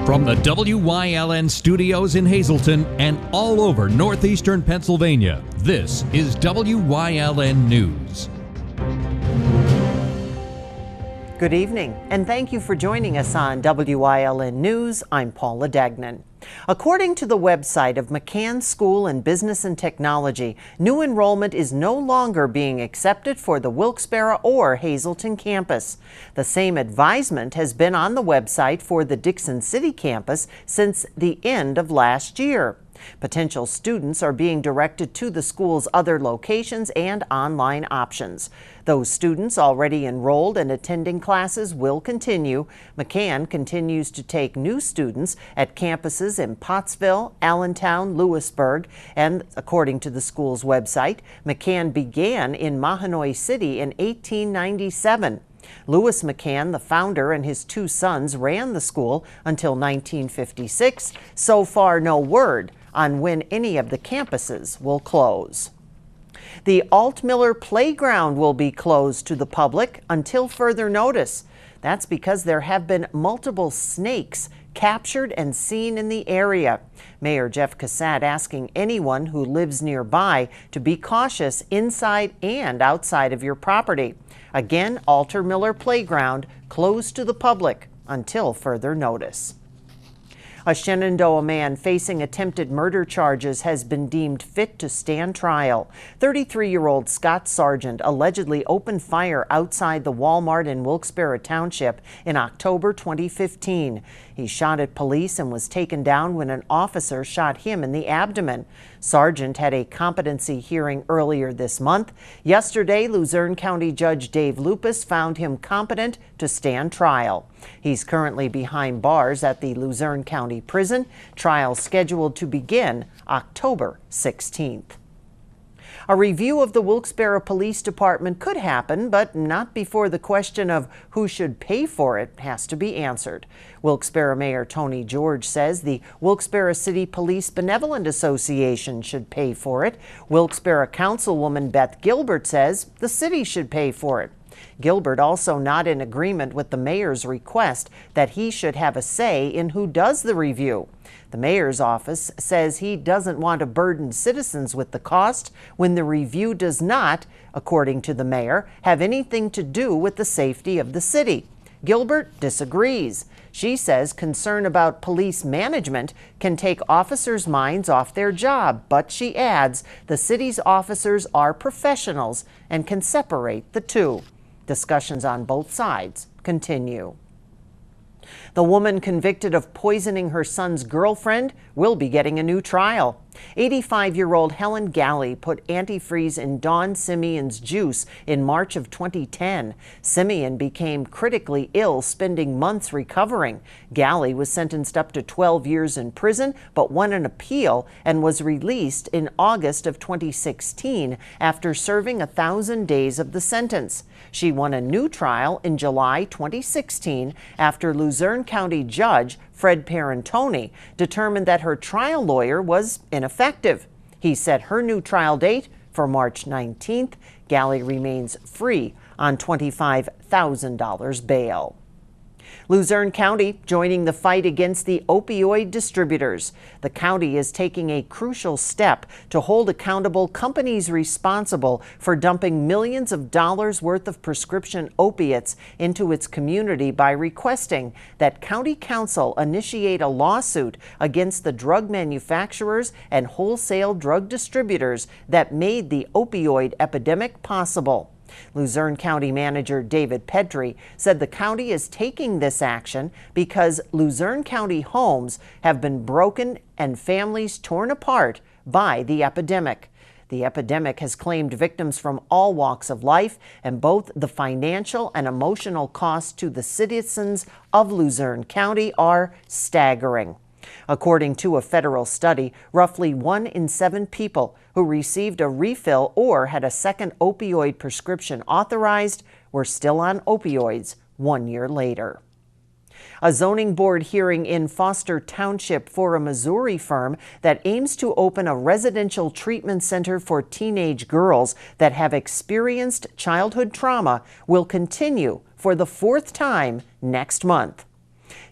From the WYLN studios in Hazleton and all over northeastern Pennsylvania, this is WYLN News. Good evening, and thank you for joining us on WYLN News. I'm Paula Dagnan. According to the website of McCann School in Business and Technology, new enrollment is no longer being accepted for the Wilkes-Barre or Hazleton campus. The same advisement has been on the website for the Dixon City campus since the end of last year. Potential students are being directed to the school's other locations and online options. Those students already enrolled and attending classes will continue. McCann continues to take new students at campuses in Pottsville, Allentown, Lewisburg, and according to the school's website, McCann began in Mahanoy City in 1897. Lewis McCann, the founder, and his two sons ran the school until 1956. So far, no word on when any of the campuses will close. The Altmiller Playground will be closed to the public until further notice. That's because there have been multiple snakes captured and seen in the area. Mayor Jeff Cassatt asking anyone who lives nearby to be cautious inside and outside of your property. Again, Altmiller Playground closed to the public until further notice. A Shenandoah man facing attempted murder charges has been deemed fit to stand trial. 33-year-old Scott Sargent allegedly opened fire outside the Walmart in Wilkes-Barre Township in October 2015. He shot at police and was taken down when an officer shot him in the abdomen. Sargent had a competency hearing earlier this month. Yesterday, Luzerne County Judge Dave Lupus found him competent to stand trial. He's currently behind bars at the Luzerne County Prison. Trial scheduled to begin October 16th. A review of the Wilkes-Barre Police Department could happen, but not before the question of who should pay for it has to be answered. Wilkes-Barre Mayor Tony George says the Wilkes-Barre City Police Benevolent Association should pay for it. Wilkes-Barre Councilwoman Beth Gilbert says the city should pay for it. Gilbert also not in agreement with the mayor's request that he should have a say in who does the review. The mayor's office says he doesn't want to burden citizens with the cost when the review does not, according to the mayor, have anything to do with the safety of the city. Gilbert disagrees. She says concern about police management can take officers' minds off their job, but she adds the city's officers are professionals and can separate the two. Discussions on both sides continue. The woman convicted of poisoning her son's girlfriend will be getting a new trial. 85-year-old Helen Galley put antifreeze in Dawn Simeon's juice in March of 2010. Simeon became critically ill, spending months recovering. Galley was sentenced up to 12 years in prison, but won an appeal and was released in August of 2016 after serving 1,000 days of the sentence. She won a new trial in July 2016 after Luzerne County Judge Fred Parentoni determined that her trial lawyer was ineffective. He set her new trial date for March 19th. Galley remains free on $25,000 bail. Luzerne County joining the fight against the opioid distributors. The county is taking a crucial step to hold accountable companies responsible for dumping millions of dollars worth of prescription opiates into its community by requesting that county council initiate a lawsuit against the drug manufacturers and wholesale drug distributors that made the opioid epidemic possible. Luzerne County Manager David Petrie said the county is taking this action because Luzerne County homes have been broken and families torn apart by the epidemic. The epidemic has claimed victims from all walks of life, and both the financial and emotional costs to the citizens of Luzerne County are staggering. According to a federal study, roughly 1 in 7 people who received a refill or had a second opioid prescription authorized were still on opioids 1 year later. A zoning board hearing in Foster Township for a Missouri firm that aims to open a residential treatment center for teenage girls that have experienced childhood trauma will continue for the 4th time next month.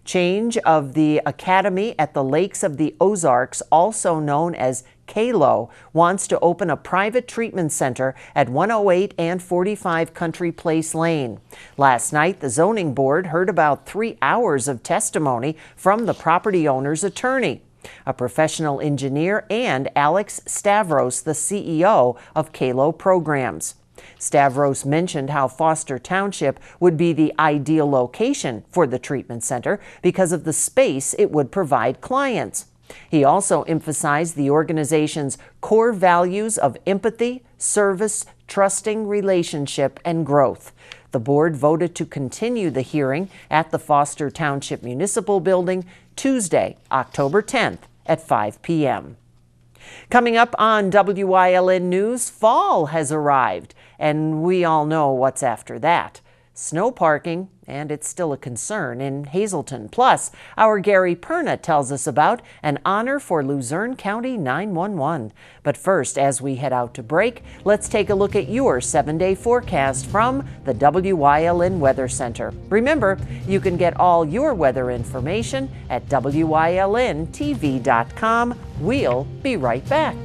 Change of the Academy at the Lakes of the Ozarks, also known as KALO, wants to open a private treatment center at 108 and 45 Country Place Lane. Last night, the zoning board heard about 3 hours of testimony from the property owner's attorney, a professional engineer, and Alex Stavros, the CEO of KALO Programs. Stavros mentioned how Foster Township would be the ideal location for the treatment center because of the space it would provide clients. He also emphasized the organization's core values of empathy, service, trusting relationship, and growth. The board voted to continue the hearing at the Foster Township Municipal Building Tuesday, October 10th at 5 p.m. Coming up on WYLN News, fall has arrived, and we all know what's after that. Snow parking, and it's still a concern in Hazleton. Plus, our Gary Perna tells us about an honor for Luzerne County 911. But first, as we head out to break, let's take a look at your 7-day forecast from the WYLN Weather Center. Remember, you can get all your weather information at WYLNTV.com. We'll be right back.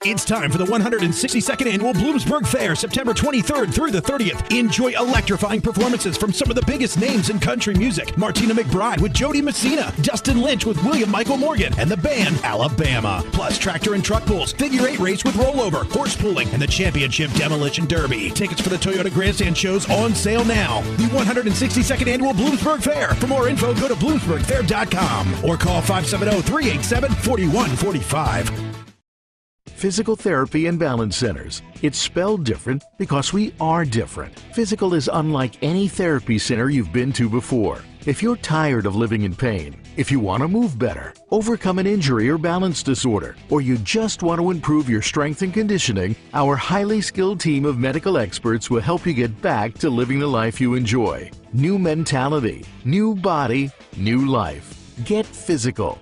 It's time for the 162nd Annual Bloomsburg Fair, September 23rd through the 30th. Enjoy electrifying performances from some of the biggest names in country music. Martina McBride with Jody Messina, Dustin Lynch with William Michael Morgan, and the band Alabama. Plus tractor and truck pulls, figure eight race with rollover, horse pulling, and the championship demolition derby. Tickets for the Toyota Grandstand shows on sale now. The 162nd Annual Bloomsburg Fair. For more info, go to bloomsburgfair.com or call 570-387-4145. Physical Therapy and Balance Centers. It's spelled different because we are different. Physical is unlike any therapy center you've been to before. If you're tired of living in pain, if you want to move better, overcome an injury or balance disorder, or you just want to improve your strength and conditioning, our highly skilled team of medical experts will help you get back to living the life you enjoy. New mentality, new body, new life. Get physical.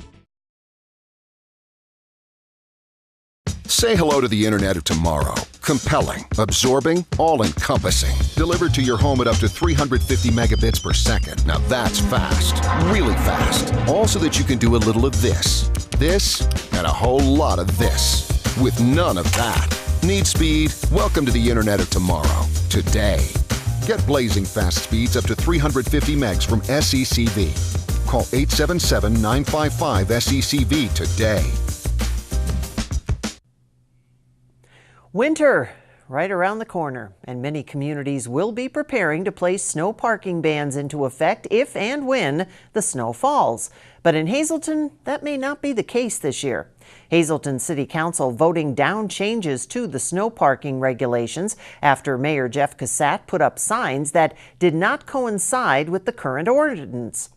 Say hello to the Internet of tomorrow. Compelling, absorbing, all-encompassing. Delivered to your home at up to 350 megabits per second. Now that's fast. Really fast. All so that you can do a little of this, and a whole lot of this. With none of that. Need speed? Welcome to the Internet of tomorrow. Today. Get blazing fast speeds up to 350 megs from SECV. Call 877-955-SECV today. Winter right around the corner, and many communities will be preparing to place snow parking bans into effect if and when the snow falls. But in Hazleton, that may not be the case this year. Hazleton City Council voting down changes to the snow parking regulations after Mayor Jeff Cassatt put up signs that did not coincide with the current ordinance.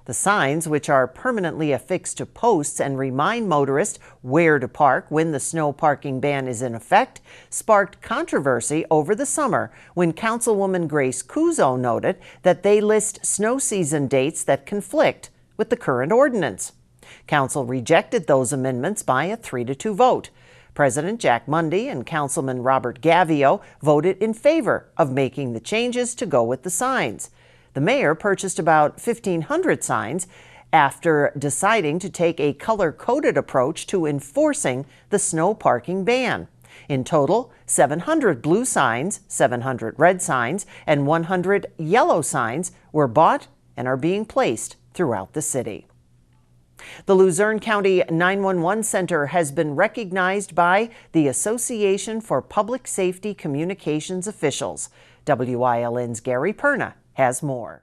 The signs, which are permanently affixed to posts and remind motorists where to park when the snow parking ban is in effect, sparked controversy over the summer when Councilwoman Grace Kuzo noted that they list snow season dates that conflict with the current ordinance. Council rejected those amendments by a 3-2 vote. President Jack Mundy and Councilman Robert Gavio voted in favor of making the changes to go with the signs. The mayor purchased about 1,500 signs after deciding to take a color-coded approach to enforcing the snow parking ban. In total, 700 blue signs, 700 red signs, and 100 yellow signs were bought and are being placed throughout the city. The Luzerne County 911 Center has been recognized by the Association for Public Safety Communications Officials. WYLN's Gary Perna has more.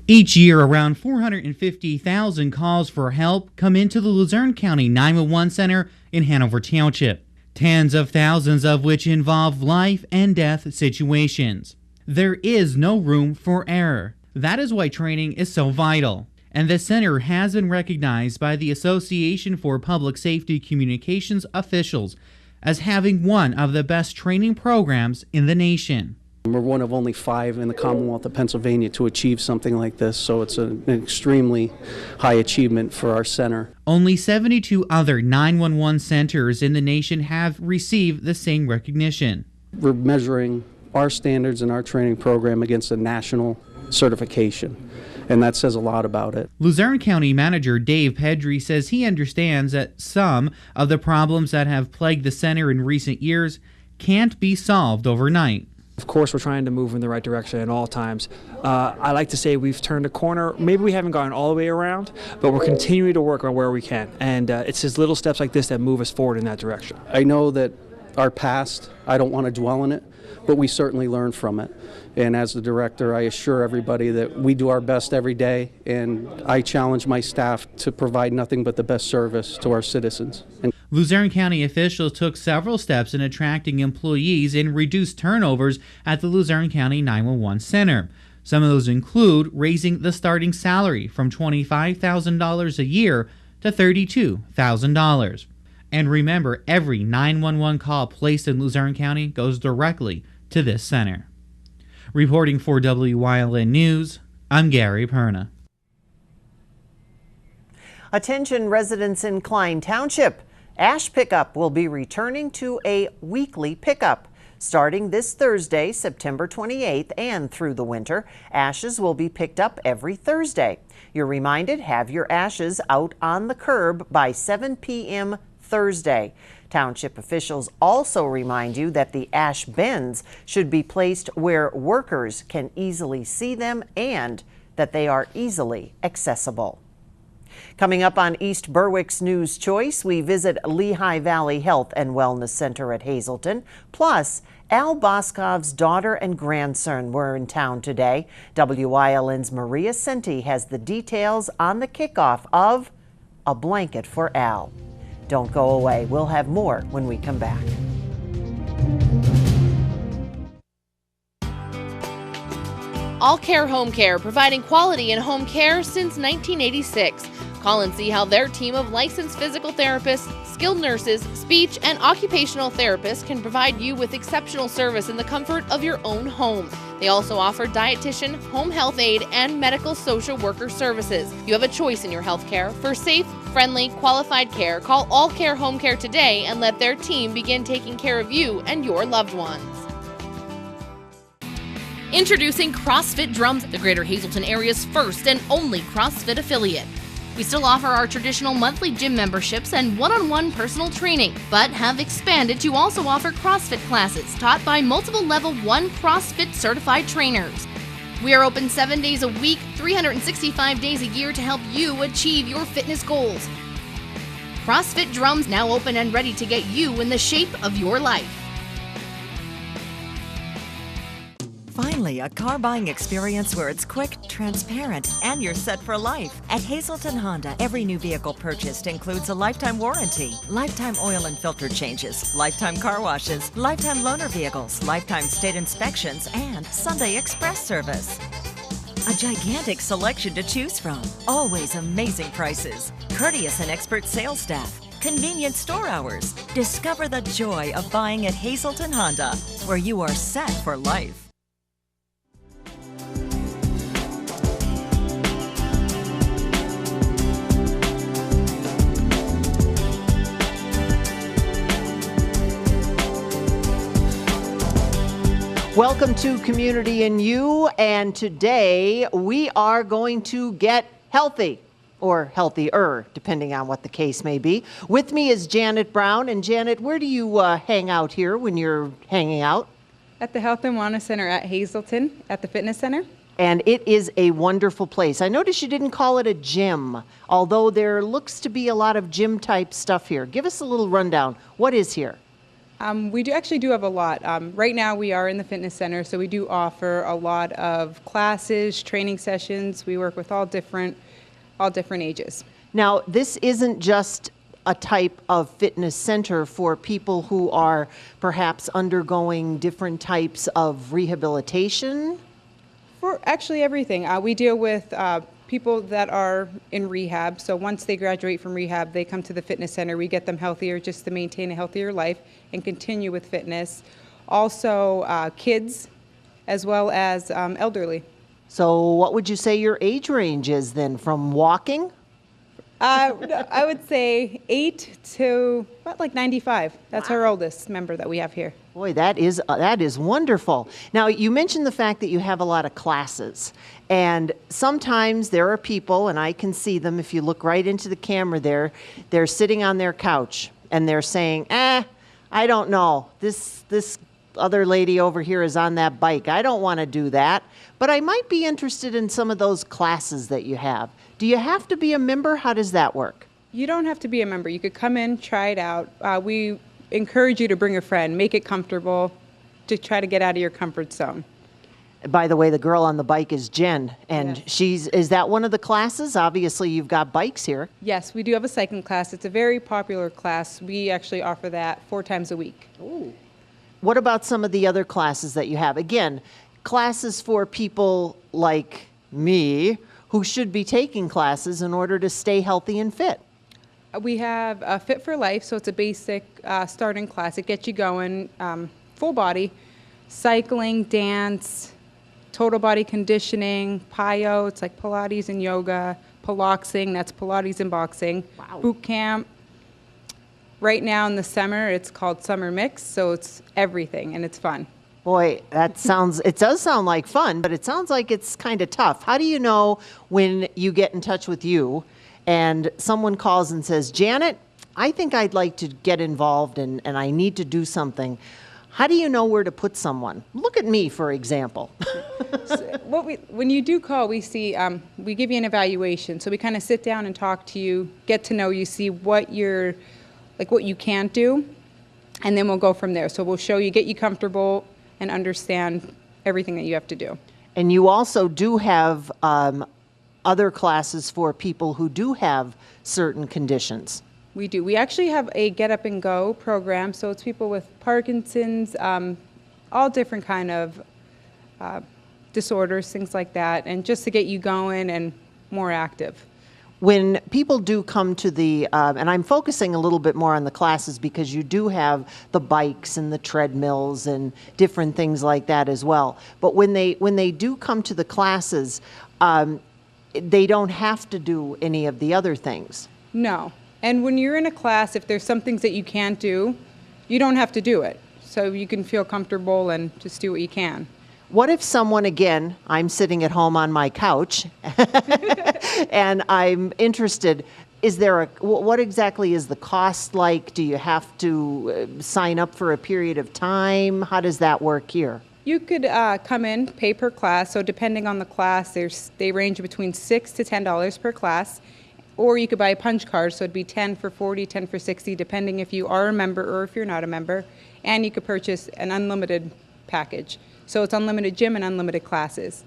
Each year, around 450,000 calls for help come into the Luzerne County 911 Center in Hanover Township, tens of thousands of which involve life and death situations. There is no room for error. That is why training is so vital. And the center has been recognized by the Association for Public Safety Communications Officials as having one of the best training programs in the nation. We're one of only 5 in the Commonwealth of Pennsylvania to achieve something like this, so it's an extremely high achievement for our center. Only 72 other 911 centers in the nation have received the same recognition. We're measuring our standards and our training program against a national certification, and that says a lot about it. Luzerne County Manager Dave Pedri says he understands that some of the problems that have plagued the center in recent years can't be solved overnight. Of course, we're trying to move in the right direction at all times. I like to say we've turned a corner. Maybe we haven't gone all the way around, but we're continuing to work on where we can. And it's just little steps like this that move us forward in that direction. I know that our past, I don't want to dwell in it, but we certainly learn from it. And as the director, I assure everybody that we do our best every day, and I challenge my staff to provide nothing but the best service to our citizens. Luzerne County officials took several steps in attracting employees and reduced turnovers at the Luzerne County 911 Center. Some of those include raising the starting salary from $25,000 a year to $32,000. And remember, every 911 call placed in Luzerne County goes directly to this center. Reporting for WYLN News, I'm Gary Perna. Attention residents in Klein Township. Ash pickup will be returning to a weekly pickup. Starting this Thursday, September 28th, and through the winter, ashes will be picked up every Thursday. You're reminded, have your ashes out on the curb by 7 p.m. Thursday. Township officials also remind you that the ash bins should be placed where workers can easily see them and that they are easily accessible. Coming up on East Berwick's News Choice, we visit Lehigh Valley Health and Wellness Center at Hazelton. Plus, Al Boscov's daughter and grandson were in town today. WYLN's Maria Senti has the details on the kickoff of A Blanket for Al. Don't go away. We'll have more when we come back. All Care Home Care, providing quality in home care since 1986. Call and see how their team of licensed physical therapists, skilled nurses, speech, and occupational therapists can provide you with exceptional service in the comfort of your own home. They also offer dietitian, home health aide, and medical social worker services. You have a choice in your health care. For safe, friendly, qualified care, call All Care Home Care today and let their team begin taking care of you and your loved ones. Introducing CrossFit Drums, the Greater Hazelton area's first and only CrossFit affiliate. We still offer our traditional monthly gym memberships and one-on-one personal training, but have expanded to also offer CrossFit classes taught by multiple Level 1 CrossFit certified trainers. We are open 7 days a week, 365 days a year to help you achieve your fitness goals. CrossFit Drums now open and ready to get you in the shape of your life. Finally, a car buying experience where it's quick, transparent, and you're set for life. At Hazelton Honda, every new vehicle purchased includes a lifetime warranty, lifetime oil and filter changes, lifetime car washes, lifetime loaner vehicles, lifetime state inspections, and Sunday express service. A gigantic selection to choose from, always amazing prices, courteous and expert sales staff, convenient store hours. Discover the joy of buying at Hazelton Honda, where you are set for life. Welcome to Community and You, and today we are going to get healthy, or healthier, depending on what the case may be. With me is Janet Brown, and Janet, where do you hang out here when you're hanging out? At the Health and Wellness Center at Hazelton, at the Fitness Center. And it is a wonderful place. I noticed you didn't call it a gym, although there looks to be a lot of gym-type stuff here. Give us a little rundown. What is here? We do have a lot. Right now we are in the fitness center, so we do offer a lot of classes, training sessions. We work with all different ages. Now, this isn't just a type of fitness center for people who are perhaps undergoing different types of rehabilitation? For actually everything. We deal with people that are in rehab. So once they graduate from rehab, they come to the fitness center. We get them healthier just to maintain a healthier life and continue with fitness. Also, kids as well as elderly. So what would you say your age range is then, from walking? I would say 8 to about like 95. That's our oldest member that we have here. Boy, that is wonderful. Now, you mentioned the fact that you have a lot of classes, and sometimes there are people, and I can see them if you look right into the camera there, they're sitting on their couch and they're saying, I don't know, this other lady over here is on that bike. I don't want to do that, but I might be interested in some of those classes that you have. Do you have to be a member? How does that work? You don't have to be a member. You could come in, try it out. We encourage you to bring a friend, make it comfortable, to try to get out of your comfort zone. By the way, the girl on the bike is Jen, and Yes. is that one of the classes? Obviously, you've got bikes here. Yes, we do have a cycling class. It's a very popular class. We actually offer that 4 times a week. Ooh. What about some of the other classes that you have? Again, classes for people like me who should be taking classes in order to stay healthy and fit. We have Fit for Life, so it's a basic starting class. It gets you going, full body, cycling, dance, total body conditioning, PYO, it's like Pilates and yoga, Piloxing, that's Pilates and boxing, Wow. boot camp. Right now in the summer, it's called Summer Mix, so it's everything, and it's fun. Boy, it does sound like fun, but it sounds like it's kind of tough. How do you know when you get in touch with you and someone calls and says, Janet, I think I'd like to get involved and I need to do something. How do you know where to put someone? Look at me, for example. When you do call, we give you an evaluation. So we kind of sit down and talk to you, get to know you, see what you can't do, and then we'll go from there. So we'll show you, get you comfortable, and understand everything that you have to do. And you also do have other classes for people who do have certain conditions. We do. We actually have a Get Up and Go program, so it's people with Parkinson's, all different kind of disorders, things like that, and just to get you going and more active. When people do come to the, and I'm focusing a little bit more on the classes because you do have the bikes and the treadmills and different things like that as well. But when they do come to the classes, they don't have to do any of the other things. No. And when you're in a class, if there's some things that you can't do, you don't have to do it. So you can feel comfortable and just do what you can. What if someone, again, I'm sitting at home on my couch and I'm interested, what exactly is the cost like? Do you have to sign up for a period of time? How does that work here? You could come in, pay per class. So depending on the class, they range between $6 to $10 per class. Or you could buy a punch card, so it'd be 10 for 40, 10 for 60, depending if you are a member or if you're not a member. And you could purchase an unlimited package. So it's unlimited gym and unlimited classes.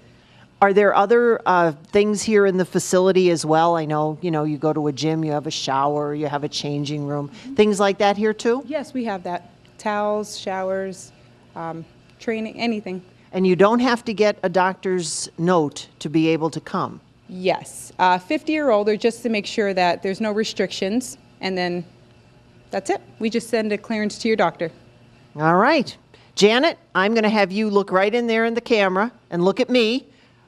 Are there other things here in the facility as well? I know, you go to a gym, you have a shower, you have a changing room, things like that here too? Yes, we have that. Towels, showers, training, anything. And you don't have to get a doctor's note to be able to come? Yes, 50 or older, just to make sure that there's no restrictions, and then that's it. We just send a clearance to your doctor. All right. Janet, I'm going to have you look right in there in the camera and look at me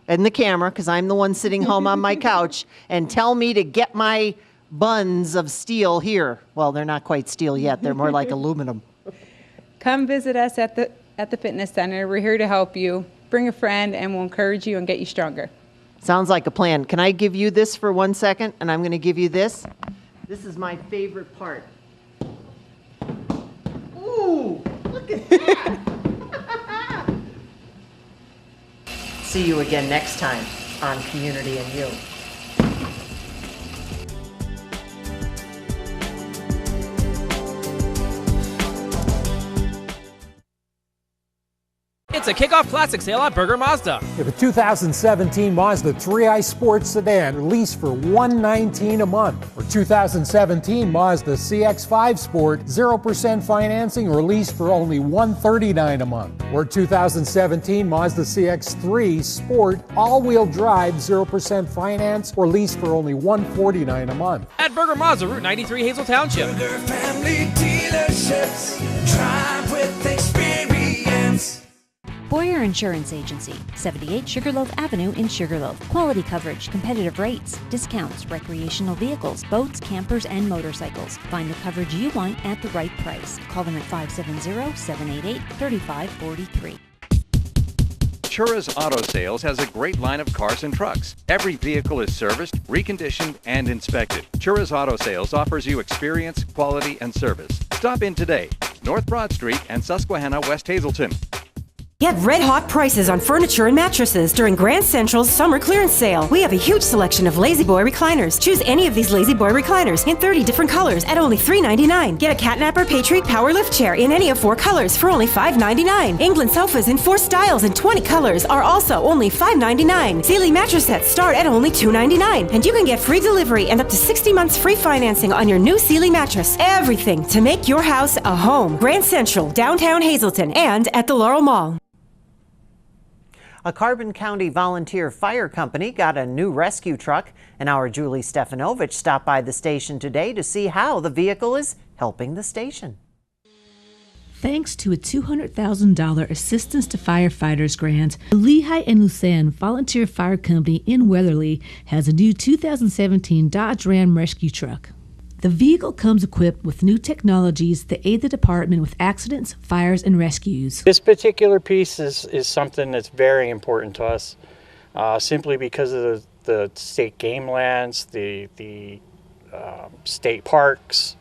in the camera, because I'm the one sitting home on my couch, and tell me to get my buns of steel here. Well, they're not quite steel yet. They're more like aluminum. Come visit us at the fitness center. We're here to help you. Bring a friend, and we'll encourage you and get you stronger. Sounds like a plan. Can I give you this for 1 second? And I'm going to give you this. This is my favorite part. Ooh, look at that. See you again next time on Community and You. It's a kickoff classic sale at Berger Mazda. You have a 2017 Mazda 3i Sports Sedan leased for $119 a month. Or 2017 Mazda CX-5 Sport 0% financing or leased for only $139 a month. Or 2017 Mazda CX-3 Sport all-wheel drive 0% finance or leased for only $149 a month. At Berger Mazda, Route 93, Hazel Township. Berger family dealerships, drive with experience. Boyer Insurance Agency, 78 Sugarloaf Avenue in Sugarloaf. Quality coverage, competitive rates, discounts, recreational vehicles, boats, campers, and motorcycles. Find the coverage you want at the right price. Call them at 570-788-3543. Chura's Auto Sales has a great line of cars and trucks. Every vehicle is serviced, reconditioned, and inspected. Chura's Auto Sales offers you experience, quality, and service. Stop in today, North Broad Street and Susquehanna, West Hazelton. Get red-hot prices on furniture and mattresses during Grand Central's summer clearance sale. We have a huge selection of Lazy Boy recliners. Choose any of these Lazy Boy recliners in 30 different colors at only $3.99. Get a Catnap or Patriot Power Lift chair in any of 4 colors for only $5.99. England sofas in 4 styles and 20 colors are also only $5.99. Sealy mattress sets start at only $2.99. And you can get free delivery and up to 60 months free financing on your new Sealy mattress. Everything to make your house a home. Grand Central, downtown Hazelton, and at the Laurel Mall. A Carbon County volunteer fire company got a new rescue truck, and our Julie Stefanovich stopped by the station today to see how the vehicle is helping the station. Thanks to a $200,000 Assistance to Firefighters grant, the Lehigh and Lucerne Volunteer Fire Company in Weatherly has a new 2017 Dodge Ram rescue truck. The vehicle comes equipped with new technologies that aid the department with accidents, fires, and rescues. This particular piece is something that's very important to us, simply because of the state game lands, the state parks.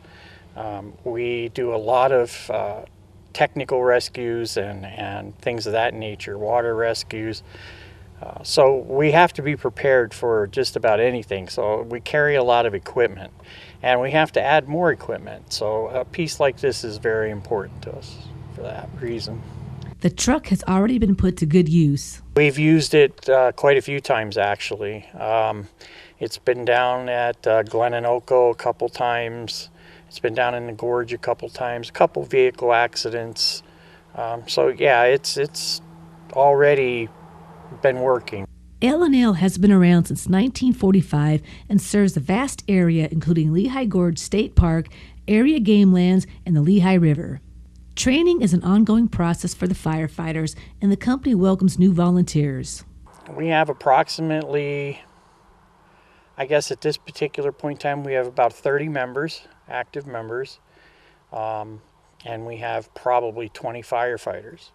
We do a lot of technical rescues and things of that nature, water rescues. So we have to be prepared for just about anything. So we carry a lot of equipment, and we have to add more equipment. So a piece like this is very important to us for that reason. The truck has already been put to good use. We've used it quite a few times, actually. It's been down at Glen and Oco a couple times. It's been down in the gorge a couple times, a couple vehicle accidents. So yeah, it's already been working. L&L has been around since 1945 and serves a vast area including Lehigh Gorge State Park, area game lands, and the Lehigh River. Training is an ongoing process for the firefighters, and the company welcomes new volunteers. We have approximately, I guess at this particular point in time, we have about 30 members, active members, and we have probably 20 firefighters.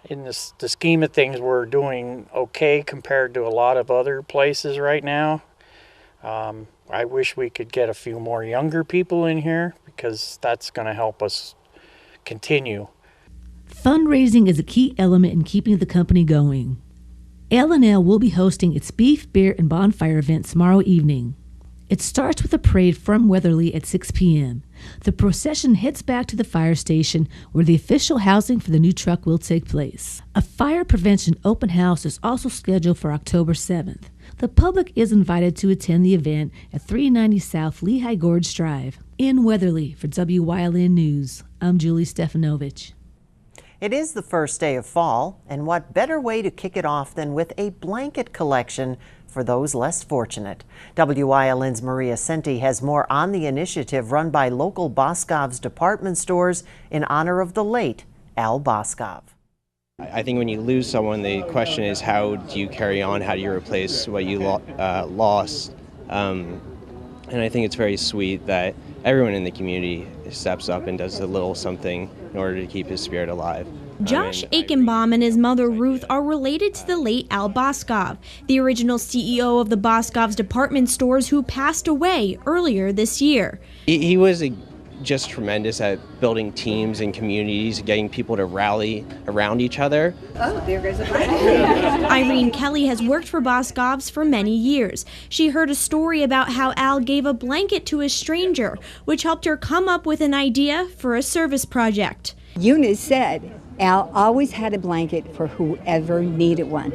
In the scheme of things, we're doing okay compared to a lot of other places right now. I wish we could get a few more younger people in here because that's going to help us continue. Fundraising is a key element in keeping the company going. L&L will be hosting its beef, beer, and bonfire event tomorrow evening. It starts with a parade from Weatherly at 6 p.m. The procession heads back to the fire station where the official housing for the new truck will take place. A fire prevention open house is also scheduled for October 7th. The public is invited to attend the event at 390 South Lehigh Gorge Drive. In Weatherly for WYLN News, I'm Julie Stefanovich. It is the first day of fall, and what better way to kick it off than with a blanket collection for those less fortunate. WYLN's Maria Senti has more on the initiative run by local Boscov's department stores in honor of the late Al Boscov. I think when you lose someone, the question is how do you carry on? How do you replace what you lost? And I think it's very sweet that everyone in the community steps up and does a little something in order to keep his spirit alive. Josh Aikenbaum and his mother Ruth are related to the late Al Boscov, the original CEO of the Boscov's department stores who passed away earlier this year. He was just tremendous at building teams and communities, getting people to rally around each other. Oh, there goes a blanket. Irene Kelly has worked for Boscov's for many years. She heard a story about how Al gave a blanket to a stranger, which helped her come up with an idea for a service project. Eunice said Al always had a blanket for whoever needed one.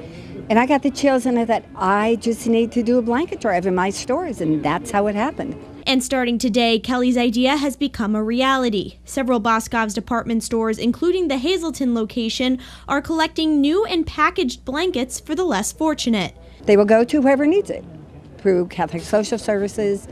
And I got the chills and I thought, I just need to do a blanket drive in my stores, and that's how it happened. And starting today, Kelly's idea has become a reality. Several Boscov's department stores, including the Hazelton location, are collecting new and packaged blankets for the less fortunate. They will go to whoever needs it, through Catholic Social Services,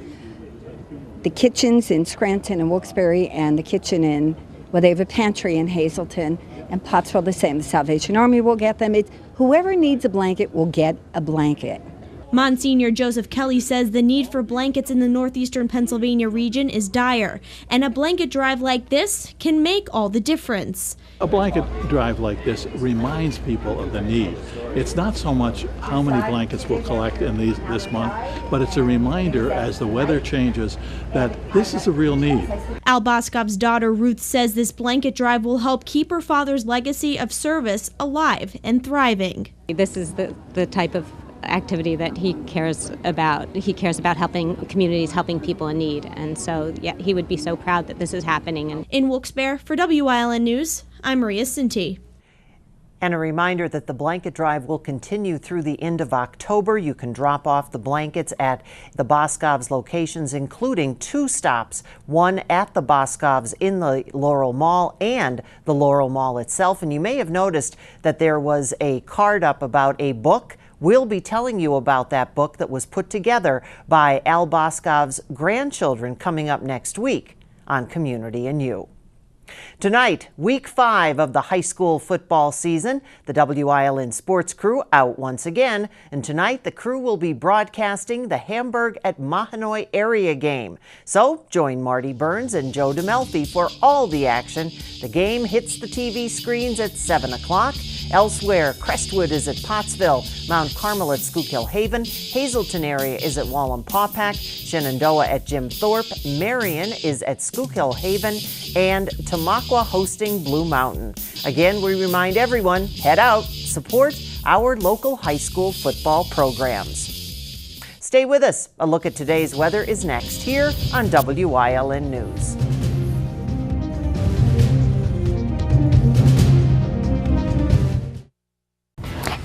the kitchens in Scranton and Wilkes-Barre, and the kitchen in, well, they have a pantry in Hazelton. And Pottsville the same. The Salvation Army will get them. Whoever needs a blanket will get a blanket. Monsignor Joseph Kelly says the need for blankets in the northeastern Pennsylvania region is dire, and a blanket drive like this can make all the difference. A blanket drive like this reminds people of the need. It's not so much how many blankets we'll collect in this month, but it's a reminder as the weather changes that this is a real need. Al Boscov's daughter Ruth says this blanket drive will help keep her father's legacy of service alive and thriving. This is the type of activity that he cares about. He cares about helping communities, helping people in need. And so, yeah, he would be so proud that this is happening. In Wilkes-Barre, for Wyln News, I'm Maria Sinti. And a reminder that the blanket drive will continue through the end of October. You can drop off the blankets at the Boscov's locations, including 2 stops, one at the Boscov's in the Laurel Mall and the Laurel Mall itself. And you may have noticed that there was a card up about a book. We'll be telling you about that book that was put together by Al Boscov's grandchildren coming up next week on Community and You. Tonight, week 5 of the high school football season. The Wyln sports crew out once again, and tonight the crew will be broadcasting the Hamburg at Mahanoy area game. So join Marty Burns and Joe DeMelfi for all the action. The game hits the TV screens at 7 o'clock. Elsewhere, Crestwood is at Pottsville, Mount Carmel at Schuylkill Haven, Hazelton area is at Wallen-Paupack, Shenandoah at Jim Thorpe, Marion is at Schuylkill Haven, and Tamaqua hosting Blue Mountain. Again, we remind everyone, head out, support our local high school football programs. Stay with us. A look at today's weather is next here on Wyln News.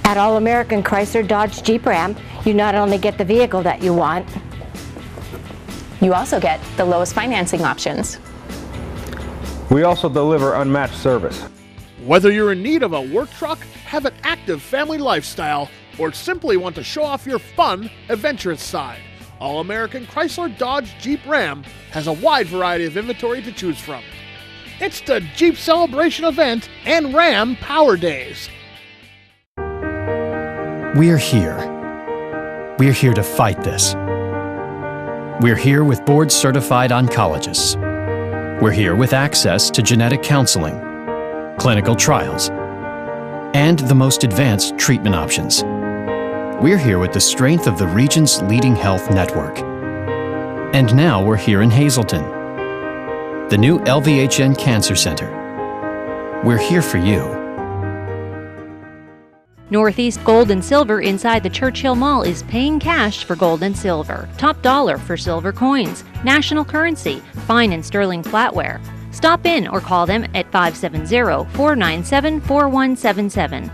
At All American Chrysler Dodge Jeep Ram, you not only get the vehicle that you want, you also get the lowest financing options. We also deliver unmatched service. Whether you're in need of a work truck, have an active family lifestyle, or simply want to show off your fun, adventurous side, All American Chrysler Dodge Jeep Ram has a wide variety of inventory to choose from. It's the Jeep Celebration event and Ram Power Days. We're here. We're here to fight this. We're here with board-certified oncologists. We're here with access to genetic counseling, clinical trials, and the most advanced treatment options. We're here with the strength of the region's leading health network. And now we're here in Hazelton, the new LVHN Cancer Center. We're here for you. Northeast Gold and Silver inside the Churchill Mall is paying cash for gold and silver. Top dollar for silver coins. National currency. Fine and sterling flatware. Stop in or call them at 570-497-4177.